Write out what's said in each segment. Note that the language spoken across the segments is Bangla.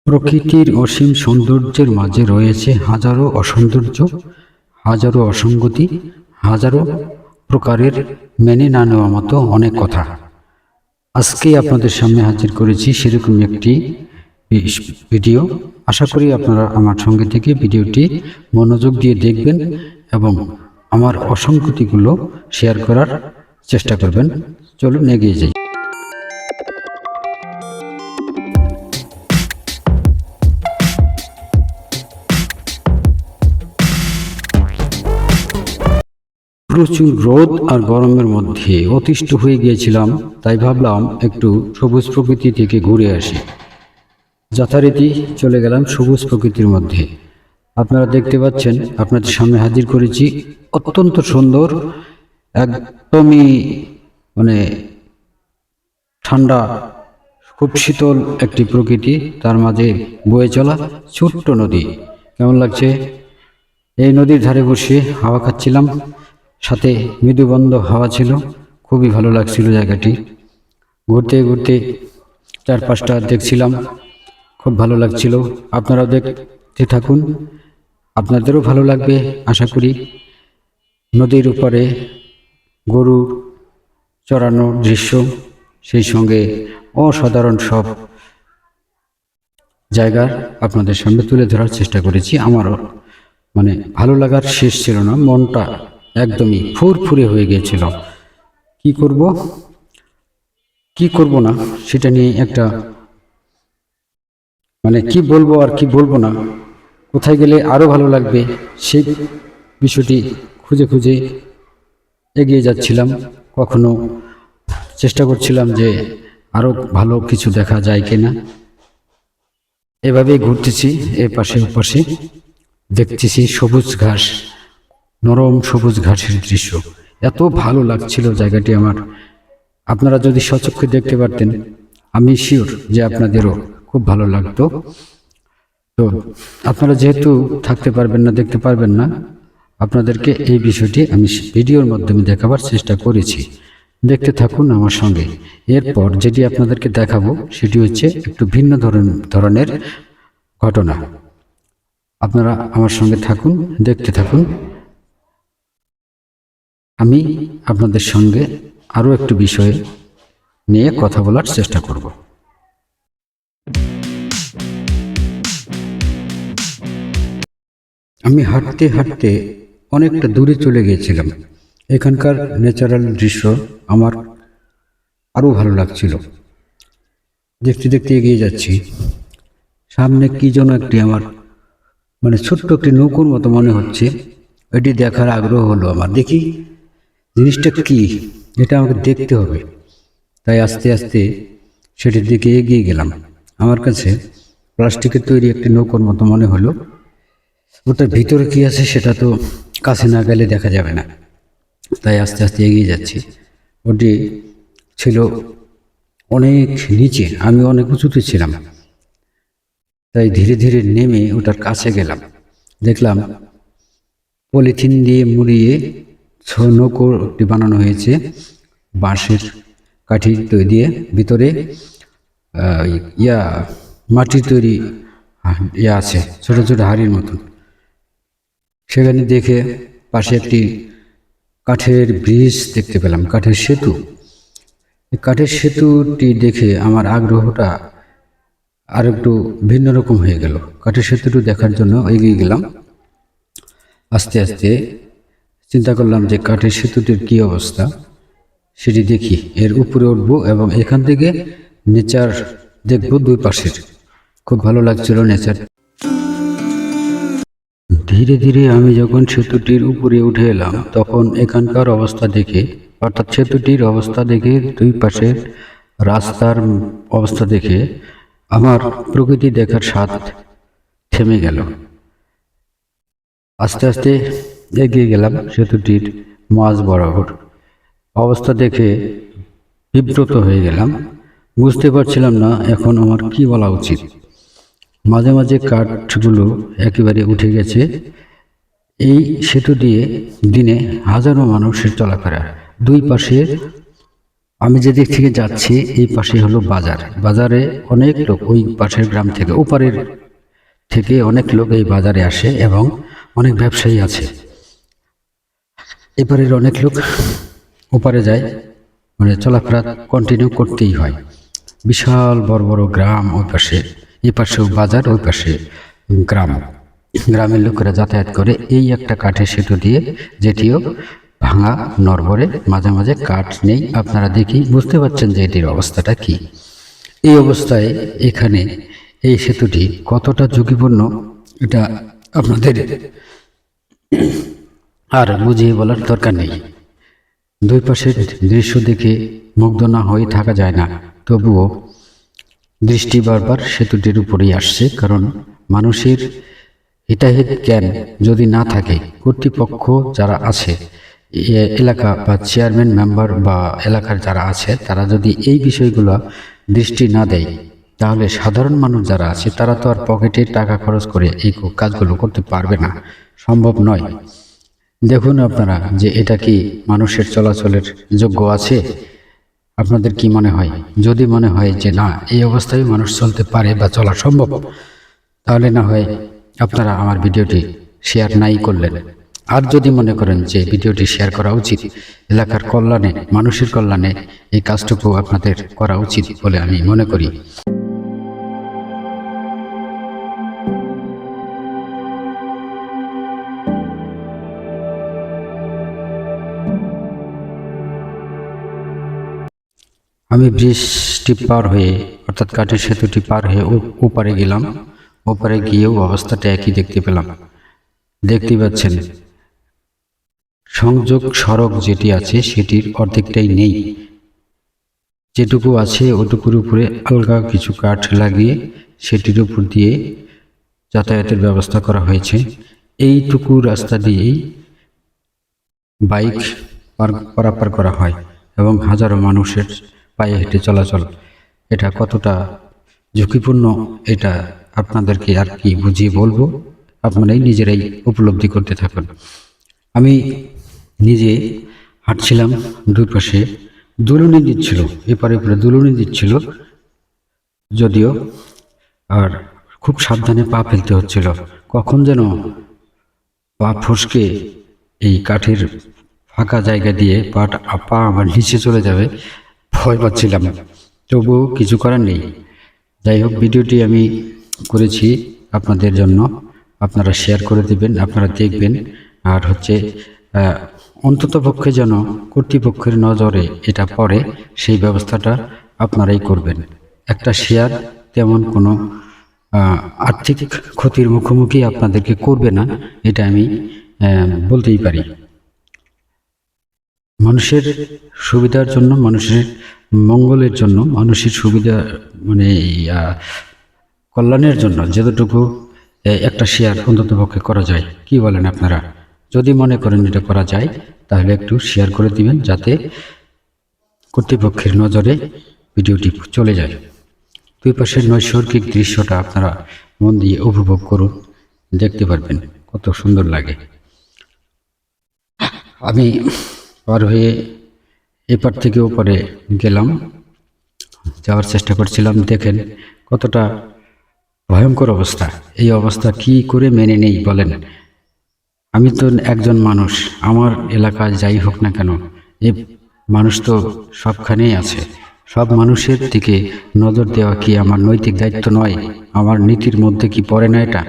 প্রকৃতির অসীম সৌন্দর্যের মাঝে রয়েছে হাজারো অসৌন্দর্য, হাজারো অসঙ্গতি, হাজারো প্রকারের মেনে না নেওয়া মতো অনেক কথা। আজকেই আপনাদের সামনে হাজির করেছি সেরকম একটি ভিডিও। আশা করি আপনারা আমার সঙ্গে থেকে ভিডিওটি মনোযোগ দিয়ে দেখবেন এবং আমার অসঙ্গতিগুলো শেয়ার করার চেষ্টা করবেন। চলুন এগিয়ে যাই। প্রচুর রোদ আর গরমের মধ্যে অতিষ্ঠ হয়ে গিয়েছিলাম, তাই ভাবলাম একটু সবুজ প্রকৃতি থেকে ঘুরে আসি। যথারীতি চলে গেলাম সবুজ প্রকৃতির মধ্যে। আপনারা দেখতে পাচ্ছেন, আপনাদের সামনে হাজির করেছি অত্যন্ত সুন্দর, একদমই ঠান্ডা, খুব শীতল একটি প্রকৃতি, তার মাঝে বয়ে চলা ছোট্ট নদী। কেমন লাগছে? এই নদীর ধারে বসে হাওয়া খাচ্ছিলাম, সাথে মৃদুবন্ধ হাওয়া ছিল, খুবই ভালো লাগছিল জায়গাটি। ঘুরতে ঘুরতে চারপাশটা দেখছিলাম, খুব ভালো লাগছিল। আপনারাও দেখতে থাকুন, আপনাদেরও ভালো লাগবে আশা করি। নদীর উপরে গরু চড়ানোর দৃশ্য, সেই সঙ্গে অসাধারণ সব জায়গা আপনাদের সামনে তুলে ধরার চেষ্টা করেছি। আমারও ভালো লাগার শেষ ছিল না, মনটা একদমই ফুরফুরে হয়ে গিয়েছিল। কি করব কি করব না সেটা নিয়ে একটা কি বলবো আর কি বলবো না, কোথায় গেলে আরো ভালো লাগবে সেই বিষয়টি খুঁজে খুঁজে এগিয়ে যাচ্ছিলাম। কখনো চেষ্টা করছিলাম যে আরো ভালো কিছু দেখা যায় কিনা। এভাবেই ঘুরতেছি, এ পাশে ও পাশে দেখতেছি সবুজ ঘাস, নরম সবুজ ঘাসের দৃশ্য। এত ভালো লাগছিল জায়গাটি আমার। আপনারা যদি সচক্ষে দেখতে পারতেন, আমি শিওর যে আপনাদেরও খুব ভালো লাগতো। তো আপনারা যেহেতু থাকতে পারবেন না, দেখতে পারবেন না, আপনাদেরকে এই বিষয়টি আমি ভিডিওর মাধ্যমে দেখাবার চেষ্টা করেছি। দেখতে থাকুন আমার সঙ্গে। এরপর যেটি আপনাদেরকে দেখাবো সেটি হচ্ছে একটু ভিন্ন ধরনের ঘটনা। আপনারা আমার সঙ্গে থাকুন, দেখতে থাকুন। আমি আপনাদের সঙ্গে আরও একটু বিষয়ে নিয়ে কথা বলার চেষ্টা করব। আমি হাঁটতে হাঁটতে অনেকটা দূরে চলে গিয়েছিলাম। এখানকার ন্যাচারাল দৃশ্য আমার আরও ভালো লাগছিল। দেখতে দেখতে এগিয়ে যাচ্ছি, সামনে কি যেন একটি আমার ছোট্ট একটি নৌকোর মতো মনে হচ্ছে। এটি দেখার আগ্রহ হলো আমার, দেখি জিনিসটা কি, এটা আমাকে দেখতে হবে। তাই আস্তে আস্তে সেটির দিকে এগিয়ে গেলাম। আমার কাছে প্লাস্টিকের তৈরি একটি নৌকোর মতো মনে হলো। ওটার ভিতরে কি আছে সেটা তো কাছে না গেলে দেখা যাবে না, তাই আস্তে আস্তে এগিয়ে যাচ্ছি। ওটি ছিল অনেক নিচে, আমি অনেক উঁচুতে ছিলাম, তাই ধীরে ধীরে নেমে ওটার কাছে গেলাম। দেখলাম পলিথিন দিয়ে মুড়িয়ে নৌকোটি বানানো হয়েছে, বাঁশের কাঠি দিয়ে, ভিতরে মাটির তৈরি আছে, ছোট ছোট হাড়ির মতন। সেখানে দেখে পাশে একটি কাঠের ব্রিজ দেখতে পেলাম, কাঠের সেতু। কাঠের সেতুটি দেখে আমার আগ্রহটা আর একটু ভিন্ন রকম হয়ে গেল। কাঠের সেতুটি দেখার জন্য এগিয়ে গেলাম। আস্তে আস্তে চিন্তা করলাম যে কাঠের সেতুটির কি অবস্থা সেটি দেখি, এর উপরে উঠবো এবং এখান থেকে নেচার দেখবো দুই পাশের। খুব ভালো লাগছিল নেচার। ধীরে ধীরে আমি যখন সেতুটির উপরে উঠে এলাম, তখন এখানকার অবস্থা দেখে, অর্থাৎ সেতুটির অবস্থা দেখে, দুই পাশের রাস্তার অবস্থা দেখে আমার প্রকৃতি দেখার স্বাদ থেমে গেল। আস্তে আস্তে এগিয়ে গেলাম সেতুটির মাঝ বরাবর। অবস্থা দেখে বিব্রত হয়ে গেলাম, বুঝতে পারছিলাম না এখন আমার কি বলা উচিত। মাঝে মাঝে কাঠগুলো একেবারে উঠে গেছে। এই সেতু দিয়ে দিনে হাজারো মানুষের চলাফেরা, দুই পাশে আমি যেদিক থেকে যাচ্ছি এই পাশে হলো বাজার। বাজারে অনেক লোক ওই পাশের গ্রাম থেকে ওপারের থেকে অনেক লোক এই বাজারে আসে এবং অনেক ব্যবসায়ী আছে। এপারের অনেক লোক ওপারে যায়, মানে চলাফেরা কন্টিনিউ করতেই হয়। বিশাল বড় বড় গ্রাম ওই পাশে, এই পাশেও বাজার, ওই পাশে গ্রাম। গ্রামের লোকেরা যাতায়াত করে এই একটা কাঠের সেতু দিয়ে, যেটিও ভাঙা নড়বড়ে, মাঝে মাঝে কাঠ নেই। আপনারা দেখি বুঝতে পারছেন যে এটির অবস্থাটা কি। এই অবস্থায় এখানে এই সেতুটি কতটা ঝুঁকিপূর্ণ এটা আপনাদের আর বুঝিয়ে বলার দরকার নেই। দুই পাশের দৃশ্য দেখে মুগ্ধ না হয়ে থাকা যায় না, তবুও দৃষ্টি বারবার সেতুটির উপরেই আসছে। কারণ মানুষের হিতাহিত জ্ঞান যদি না থাকে, কর্তৃপক্ষ যারা আছে, এলাকা বা চেয়ারম্যান মেম্বার বা এলাকার যারা আছে, তারা যদি এই বিষয়গুলো দৃষ্টি না দেয়, তাহলে সাধারণ মানুষ যারা আছে তারা তো আর পকেটে টাকা খরচ করে এই কাজগুলো করতে পারবে না, সম্ভব নয়। দেখুন আপনারা যে এটা কি মানুষের চলাচলের যোগ্য আছে? আপনাদের কি মনে হয়? যদি মনে হয় যে না, এই অবস্থায় মানুষ চলতে পারে বা চলা সম্ভব, তাহলে না হয় আপনারা আমার ভিডিওটি শেয়ার নাই করলেন। আর যদি মনে করেন যে ভিডিওটি শেয়ার করা উচিত, এলাকার কল্যাণে, মানুষের কল্যাণে এই কাজটুকু আপনাদের করা উচিত বলে আমি মনে করি। আমি ব্রিজটি পার হয়ে, অর্থাৎ কাঠের সেতুটি পার হয়ে ওপারে গেলাম। ওপারে গিয়েও অবস্থাটা একই দেখতে পেলাম। দেখতে পাচ্ছেন সংযোগ সড়ক যেটি আছে সেটির অর্ধেকটাই নেই। যেটুকু আছে ওটুকুর উপরে আলগা কিছু কাঠ লাগিয়ে সেটির উপর দিয়ে যাতায়াতের ব্যবস্থা করা হয়েছে। এইটুকু রাস্তা দিয়েই বাইক পারাপার করা হয় এবং হাজারো মানুষের পায়ে হেঁটে চলাচল। এটা কতটা ঝুঁকিপূর্ণ এটা আপনাদেরকে আর কি বুঝিয়ে বলবো, আপনারাই নিজেরাই উপলব্ধি করতে থাকুন। আমি নিজে হাঁটছিলাম, দুই পাশে দুলুনি দিচ্ছিল, এপারে ওপারে দুলুনি দিচ্ছিল যদিও, আর খুব সাবধানে পা ফেলতে হচ্ছিল। কখন যেন পা ফসকে এই কাঠের ফাঁকা জায়গা দিয়ে পা আমার নিচে চলে যাবে, ভয় পাচ্ছিলাম, তবুও কিছু করার নেই। যাই হোক, ভিডিওটি আমি করেছি আপনাদের জন্য, আপনারা শেয়ার করে দেবেন, আপনারা দেখবেন। আর হচ্ছে অন্ততপক্ষে যেন কর্তৃপক্ষের নজরে এটা পড়ে, সেই ব্যবস্থাটা আপনারাই করবেন। একটা শেয়ার তেমন কোনো আর্থিক ক্ষতির মুখোমুখি আপনাদেরকে করবে না, এটা আমি বলতেই পারি। মানুষের সুবিধার জন্য, মানুষের মঙ্গলের জন্য, মানুষের সুবিধা মানে কল্যাণের জন্য যতটুকু একটা শেয়ার অন্ততপক্ষে করা যায়, কি বলেন আপনারা? যদি মনে করেন এটা করা যায়, তাহলে একটু শেয়ার করে দিবেন, যাতে কর্তৃপক্ষের নজরে ভিডিওটি চলে যায়। দুই পাশের নৈসর্গিক দৃশ্যটা আপনারা মন দিয়ে উপভোগ করুন, দেখতে পারবেন কত সুন্দর লাগে। আমি পার হয়ে এপার থেকে ওপারে গেলাম, যাওয়ার চেষ্টা করছিলাম। দেখেন কতটা ভয়ঙ্কর অবস্থা। এই অবস্থা কি করে মেনে নেই বলেন? আমি তো একজন মানুষ, আমার এলাকায় যাই হোক না কেন, এই মানুষ তো সবখানেই আছে। সব মানুষের দিকে নজর দেওয়া কি আমার নৈতিক দায়িত্ব নয়? আমার নীতির মধ্যে কি পড়ে না এটা?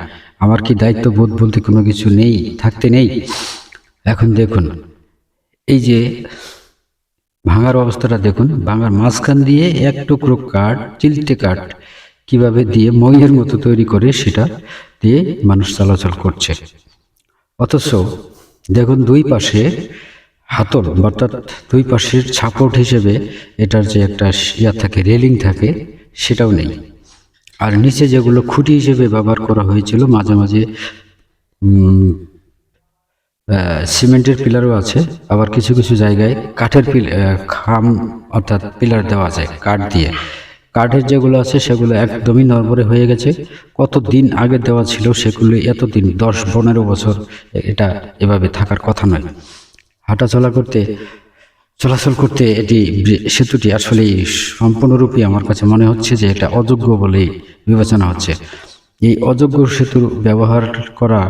আমার কি দায়িত্ববোধ বলতে কোনো কিছু নেই, থাকতে নেই? এখন দেখুন, এই যে ভাঙার অবস্থাটা দেখুন, ভাঙার মাঝখান দিয়ে এক টুকরো কাঠ, চিলটে কাঠ কিভাবে দিয়ে মইয়ের মতো তৈরি করে সেটা দিয়ে মানুষ চলাচল করছে। অথচ দেখুন দুই পাশে হাতল, অর্থাৎ দুই পাশের সাপোর্ট হিসেবে এটার যে একটা থাকে, রেলিং থাকে, সেটাও নেই। আর নিচে যেগুলো খুঁটি হিসেবে ব্যবহার করা হয়েছিল, মাঝে মাঝে সিমেন্টের পিলারও আছে, আবার কিছু কিছু জায়গায় কাঠের খাম অর্থাৎ পিলার দেওয়া যায় কাঠ দিয়ে। কাঠের যেগুলো আছে সেগুলো একদমই নড়বড়ে হয়ে গেছে। কত দিন আগে দেওয়া ছিল সেগুলো, এতদিন 10-15 বছর এটা এভাবে থাকার কথা নয়। হাঁটাচলা করতে চলাচল করতে সেতুটি আসলে সম্পূর্ণরূপে আমার কাছে মনে হচ্ছে যে এটা অযোগ্য বলেই বিবেচনা হচ্ছে। এই অযোগ্য সেতু ব্যবহার করা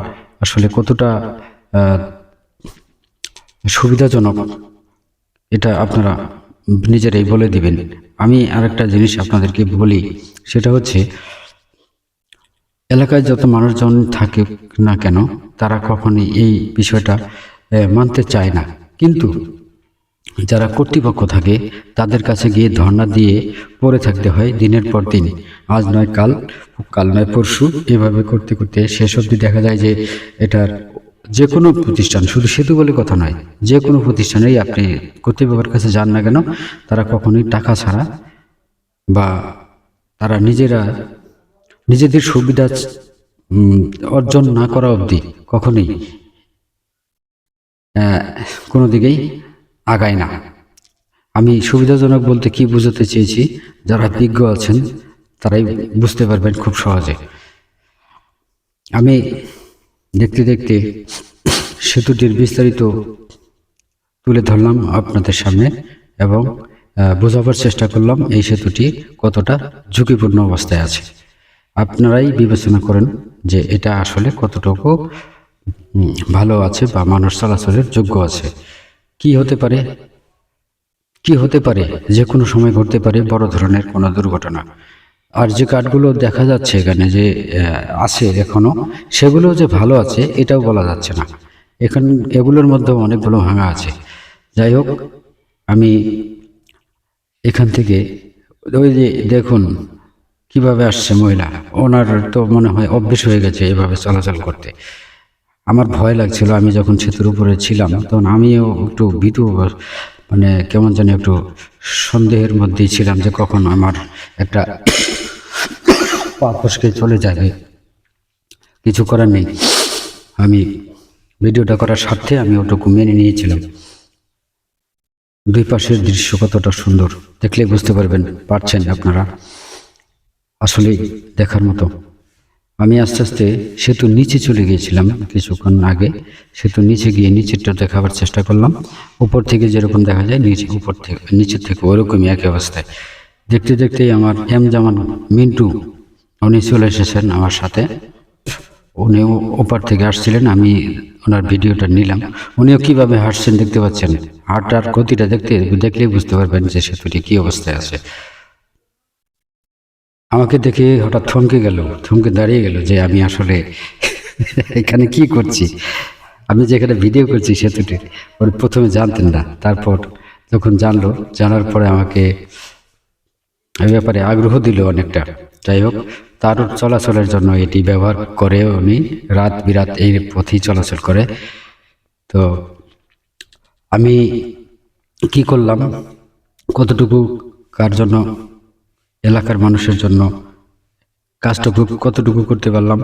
আসলে কতটা সুবিধাজনক এটা আপনারা নিজেরাই বলে দিবেন। আমি আরেকটা জিনিস আপনাদেরকে বলি, সেটা হচ্ছে এলাকায় যত মানুষজন থাকে না কেন তারা কখনই এই বিষয়টা মানতে চায় না, কিন্তু যারা কর্তৃপক্ষ থাকে তাদের কাছে গিয়ে ধর্ণা দিয়ে পড়ে থাকতে হয় দিনের পর দিন। আজ নয় কাল, কাল নয় পরশু, এভাবে করতে করতে শেষ অবধি দেখা যায় যে এটার যে কোনো প্রতিষ্ঠান, শুধু সেতু বলে কথা নয়, যে কোনো প্রতিষ্ঠানেই আপনি কর্তৃপক্ষের কাছে যান না কেন, তারা কখনোই টাকা ছাড়া বা তারা নিজেদের সুবিধা অর্জন না করা অবধি কখনোই কোনো দিকেই আগায় না। আমি সুবিধাজনক বলতে কি বোঝাতে চেয়েছি, যারা বিজ্ঞ আছেন তারাই বুঝতে পারবেন খুব সহজে। আমি দেখতে দেখতে সেতুটির বিস্তারিত তুলে ধরলাম আপনাদের সামনে এবং বোঝাবার চেষ্টা করলাম এই সেতুটি কতটা ঝুঁকিপূর্ণ অবস্থায় আছে। আপনারাই বিবেচনা করেন যে এটা আসলে কতটুকু ভালো আছে বা মানুষ চলাচলের যোগ্য আছে। কি হতে পারে যে কোনো সময় ঘটতে পারে বড় ধরনের কোনো দুর্ঘটনা। আর যে কাঠগুলো দেখা যাচ্ছে এখানে যে আছে এখনো, সেগুলো যে ভালো আছে এটাও বলা যাচ্ছে না। এগুলোর মধ্যেও অনেকগুলো ভাঙা আছে। যাই হোক, আমি এখান থেকে ওই যে দেখুন কিভাবে আসছে মহিলা, ওনার তো মনে হয় অভ্যেস হয়ে গেছে এভাবে চলাচল করতে। আমার ভয় লাগছিল, আমি যখন সেতুর উপরে ছিলাম তখন আমিও একটু ভীতু, মানে কেমন জানি একটু সন্দেহের মধ্যেই ছিলাম যে কখন আমার একটা পা ফসকে চলে যাবে। কিছু করার নেই, আমি ভিডিওটা করার স্বার্থে আমি ওটুকু মেনে নিয়েছিলাম। দুই পাশের দৃশ্য কতটা সুন্দর, দেখলে বুঝতে পারছেন আপনারা, আসলেই দেখার মতো। আমি আস্তে আস্তে সেতুর নিচে চলে গিয়েছিলাম কিছুক্ষণ আগে। সেতুর নিচে গিয়ে নিচেরটা দেখাবার চেষ্টা করলাম। উপর থেকে যেরকম দেখা যায় নিচের থেকে ওরকমই একই অবস্থায়। দেখতে দেখতেই আমার জামান মিন্টু উনি চলে এসেছেন আমার সাথে। উনিও ওপার থেকে আসছিলেন, আমি ওনার ভিডিওটা নিলাম। উনিও কীভাবে হাঁটছেন দেখতে পাচ্ছেন। হাঁটার গতিটা দেখলেই বুঝতে পারবেন যে সেতুটি কী অবস্থায় আছে। আমাকে দেখে হঠাৎ থমকে দাঁড়িয়ে গেল যে আমি আসলে এখানে কি করছি। আমি যেখানে ভিডিও করছি সেতুটির, ওর প্রথমে জানতেন না, তারপর যখন জানার পরে আমাকে এই ব্যাপারে আগ্রহ দিল অনেকটা। যাই হোক, তার চলাচলের জন্য এটি ব্যবহার করে উনি রাত বিরাত এই পথেই চলাচল করে। তো আমি কি করলাম, কতটুকু কার জন্য, এলাকার মানুষের জন্য কাজটুকু কতটুকু করতে পারলাম,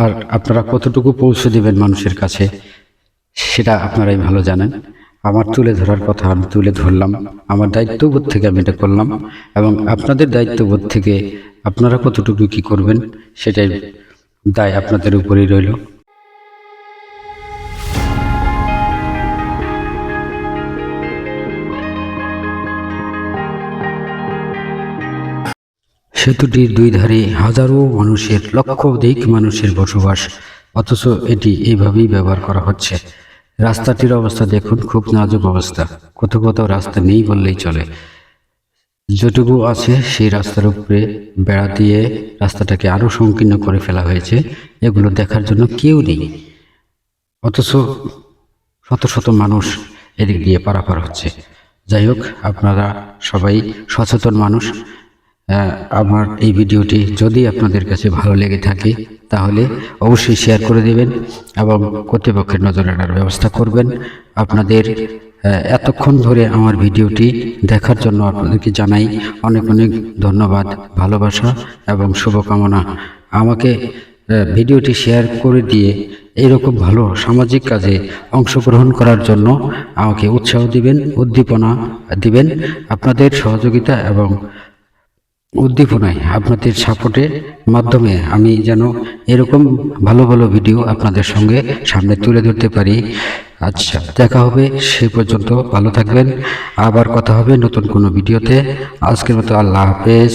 আর আপনারা কতটুকু পৌঁছে দেবেন মানুষের কাছে, সেটা আপনারাই ভালো জানেন। আমার তুলে ধরার কথা আমি তুলে ধরলাম, আমার দায়িত্ববোধ থেকে আমি এটা করলাম, এবং আপনাদের দায়িত্ববোধ থেকে আপনারা কতটুকু কি করবেন সেটাই দায় আপনাদের উপরেই রইল। সেতুটির দুই ধারে হাজারো লক্ষাধিক মানুষের বসবাস, অথচ এটি এইভাবেই ব্যবহার করা হচ্ছে। রাস্তাটির অবস্থা দেখুন, খুব নাজুক অবস্থা। কোথাও রাস্তা নেই বললেই চলে। যেটুকু আছে সেই রাস্তার উপরে বেড়া দিয়ে রাস্তাটাকে আরো সংকীর্ণ করে ফেলা হয়েছে। এগুলো দেখার জন্য কেউ নেই, অথচ শত শত মানুষ এদিক দিয়ে পারাপার হচ্ছে। যাই হোক, আপনারা সবাই সচেতন মানুষ। আমার এই ভিডিওটি যদি আপনাদের কাছে ভালো লেগে থাকে তাহলে অবশ্যই শেয়ার করে দেবেন এবং কর্তৃপক্ষের নজরে আনার ব্যবস্থা করবেন। আপনাদের এতক্ষণ ধরে আমার ভিডিওটি দেখার জন্য আপনাদেরকে জানাই অনেক অনেক ধন্যবাদ, ভালোবাসা এবং শুভকামনা। আমাকে ভিডিওটি শেয়ার করে দিয়ে এইরকম ভালো সামাজিক কাজে অংশগ্রহণ করার জন্য আমাকে উৎসাহ দিবেন, উদ্দীপনা দিবেন। আপনাদের সহযোগিতা এবং উদ্দীপনায় আপনাদের সাপোর্টের মাধ্যমে আমি যেন এরকম ভালো ভালো ভিডিও আপনাদের সঙ্গে সামনে তুলে ধরতে পারি। আচ্ছা, দেখা হবে, সে পর্যন্ত ভালো থাকবেন। আবার কথা হবে নতুন কোনো ভিডিওতে। আজকের মতো আল্লাহ হাফেজ।